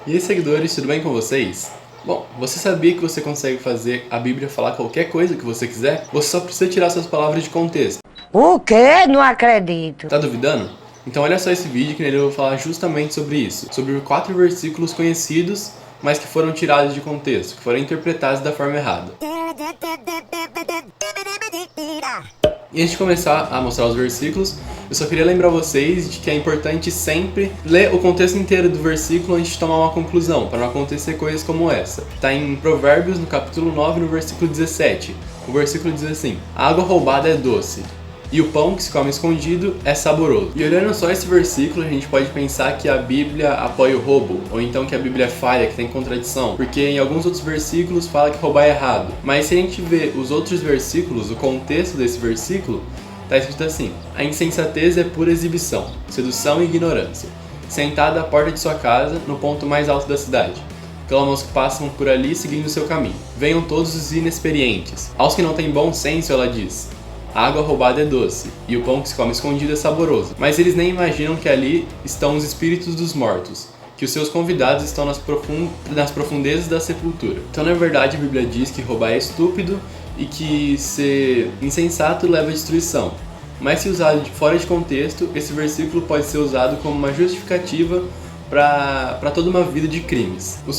E aí, seguidores, tudo bem com vocês? Bom, você sabia que você consegue fazer a Bíblia falar qualquer coisa que você quiser? Você só precisa tirar suas palavras de contexto. O quê? Não acredito. Tá duvidando? Então olha só esse vídeo que nele eu vou falar justamente sobre isso. Sobre 4 versículos conhecidos, mas que foram tirados de contexto, que foram interpretados da forma errada. E antes de começar a mostrar os versículos, eu só queria lembrar vocês de que é importante sempre ler o contexto inteiro do versículo antes de tomar uma conclusão, para não acontecer coisas como essa. Está em Provérbios, no capítulo 9, no versículo 17. O versículo diz assim: a água roubada é doce, e o pão que se come escondido é saboroso. E olhando só esse versículo, a gente pode pensar que a Bíblia apoia o roubo, ou então que a Bíblia é falha, que tem contradição, porque em alguns outros versículos fala que roubar é errado. Mas se a gente vê os outros versículos, o contexto desse versículo, está escrito assim: a insensatez é pura exibição, sedução e ignorância, sentada à porta de sua casa, no ponto mais alto da cidade. Clamam aos que passam por ali seguindo o seu caminho. Venham todos os inexperientes. Aos que não têm bom senso, ela diz: a água roubada é doce, e o pão que se come escondido é saboroso. Mas eles nem imaginam que ali estão os espíritos dos mortos, que os seus convidados estão nas profundezas da sepultura. Então, na verdade, a Bíblia diz que roubar é estúpido e que ser insensato leva à destruição. Mas se usado fora de contexto, esse versículo pode ser usado como uma justificativa para toda uma vida de crimes. O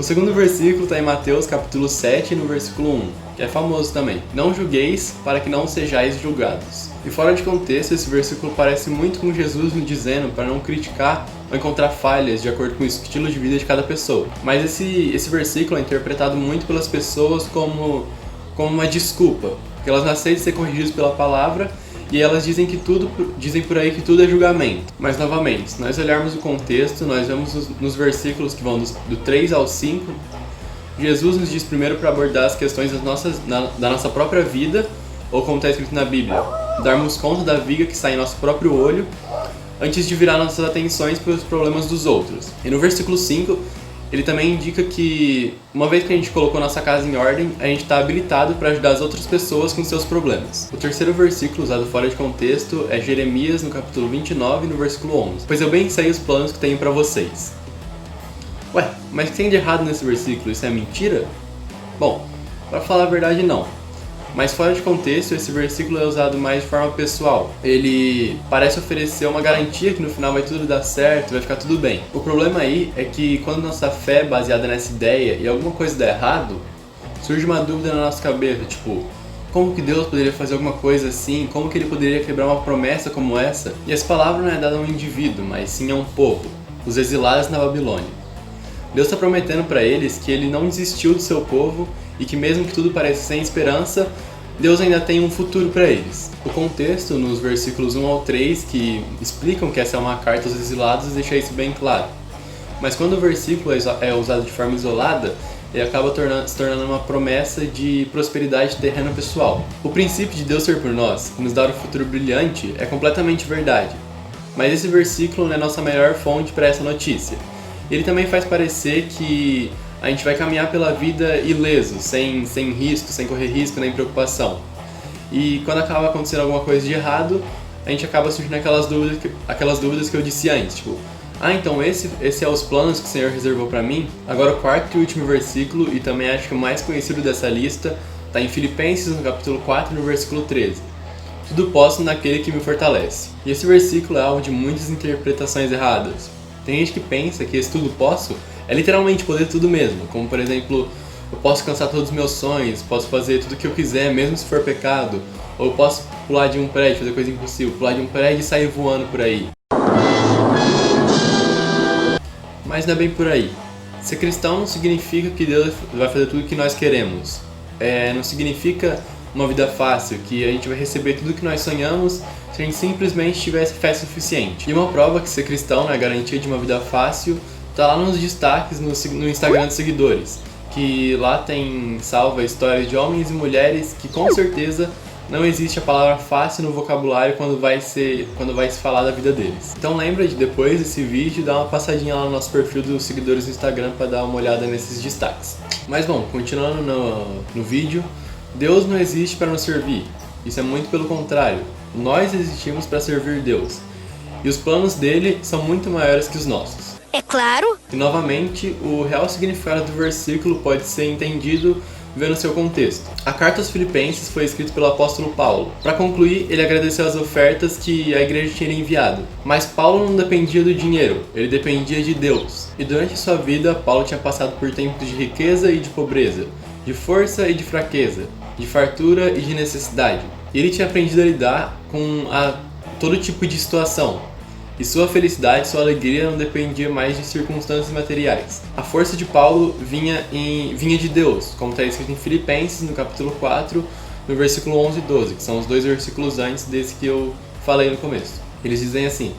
segundo versículo está em Mateus capítulo 7, no versículo 1, que é famoso também. Não julgueis para que não sejais julgados. E fora de contexto, esse versículo parece muito com Jesus nos dizendo para não criticar ou encontrar falhas de acordo com o estilo de vida de cada pessoa. Mas esse versículo é interpretado muito pelas pessoas como uma desculpa, porque elas não aceitam ser corrigidas pela palavra e elas dizem por aí que tudo é julgamento. Mas novamente, se nós olharmos o contexto, nós vemos nos versículos que vão do 3 ao 5, Jesus nos diz primeiro para abordar as questões da nossa própria vida, ou como está escrito na Bíblia, darmos conta da viga que está em nosso próprio olho, antes de virar nossas atenções para os problemas dos outros. E no versículo 5, ele também indica que, uma vez que a gente colocou nossa casa em ordem, a gente está habilitado para ajudar as outras pessoas com seus problemas. O terceiro versículo usado fora de contexto é Jeremias, no capítulo 29, no versículo 11. Pois eu bem sei os planos que tenho para vocês. Ué, mas o que tem de errado nesse versículo? Isso é mentira? Bom, para falar a verdade, não. Mas fora de contexto, esse versículo é usado mais de forma pessoal. Ele parece oferecer uma garantia que no final vai tudo dar certo, vai ficar tudo bem. O problema aí é que quando nossa fé é baseada nessa ideia e alguma coisa dá errado, surge uma dúvida na nossa cabeça, tipo, como que Deus poderia fazer alguma coisa assim? Como que ele poderia quebrar uma promessa como essa? E essa palavra não é dada a um indivíduo, mas sim a um povo, os exilados na Babilônia. Deus está prometendo para eles que ele não desistiu do seu povo e que mesmo que tudo pareça sem esperança, Deus ainda tem um futuro para eles. O contexto nos versículos 1 ao 3, que explicam que essa é uma carta aos exilados, deixa isso bem claro. Mas quando o versículo é usado de forma isolada, ele acaba se tornando uma promessa de prosperidade terrena pessoal. O princípio de Deus ser por nós e nos dar um futuro brilhante é completamente verdade. Mas esse versículo não é a nossa melhor fonte para essa notícia. Ele também faz parecer que a gente vai caminhar pela vida ileso, sem risco, sem correr risco nem preocupação. E quando acaba acontecendo alguma coisa de errado, a gente acaba surgindo aquelas dúvidas que eu disse antes, tipo, então esse é os planos que o Senhor reservou para mim? Agora o quarto e último versículo, e também acho que o mais conhecido dessa lista, está em Filipenses, no capítulo 4, no versículo 13. Tudo posso naquele que me fortalece. E esse versículo é alvo de muitas interpretações erradas. Tem gente que pensa que esse tudo posso é literalmente poder tudo mesmo, como por exemplo, eu posso alcançar todos os meus sonhos, posso fazer tudo o que eu quiser, mesmo se for pecado, ou eu posso pular de um prédio, fazer coisa impossível, pular de um prédio e sair voando por aí. Mas não é bem por aí. Ser cristão não significa que Deus vai fazer tudo o que nós queremos. Não significa uma vida fácil, que a gente vai receber tudo o que nós sonhamos se a gente simplesmente tivesse fé suficiente. E uma prova que ser cristão não é garantia de uma vida fácil tá lá nos destaques no Instagram dos seguidores, que lá tem salva histórias de homens e mulheres que com certeza não existe a palavra fácil no vocabulário quando vai se falar da vida deles. Então lembra de depois desse vídeo dar uma passadinha lá no nosso perfil dos seguidores do Instagram para dar uma olhada nesses destaques. Mas bom, continuando no vídeo, Deus não existe para nos servir, isso é muito pelo contrário, nós existimos para servir Deus. e os planos dele são muito maiores que os nossos. É claro. E novamente, o real significado do versículo pode ser entendido vendo seu contexto. A carta aos Filipenses foi escrita pelo apóstolo Paulo. Para concluir, ele agradeceu as ofertas que a igreja tinha enviado. Mas Paulo não dependia do dinheiro, ele dependia de Deus. E durante sua vida, Paulo tinha passado por tempos de riqueza e de pobreza, de força e de fraqueza, de fartura e de necessidade. E ele tinha aprendido a lidar com todo tipo de situação. E sua felicidade, sua alegria não dependia mais de circunstâncias materiais. A força de Paulo vinha de Deus, como está escrito em Filipenses, no capítulo 4, no versículo 11 e 12, que são os dois versículos antes desse que eu falei no começo. Eles dizem assim: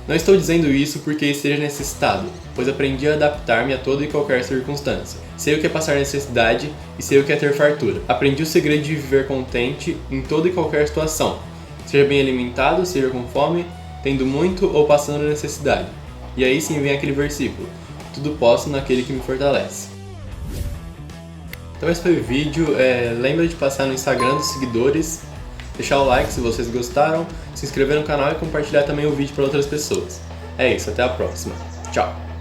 não estou dizendo isso porque esteja necessitado, pois aprendi a adaptar-me a toda e qualquer circunstância. Sei o que é passar necessidade e sei o que é ter fartura. Aprendi o segredo de viver contente em toda e qualquer situação, seja bem alimentado, seja com fome, tendo muito ou passando necessidade. E aí sim vem aquele versículo: tudo posso naquele que me fortalece. Então esse foi o vídeo. Lembra de passar no Instagram dos seguidores, deixar o like se vocês gostaram, se inscrever no canal e compartilhar também o vídeo para outras pessoas. É isso, até a próxima. Tchau!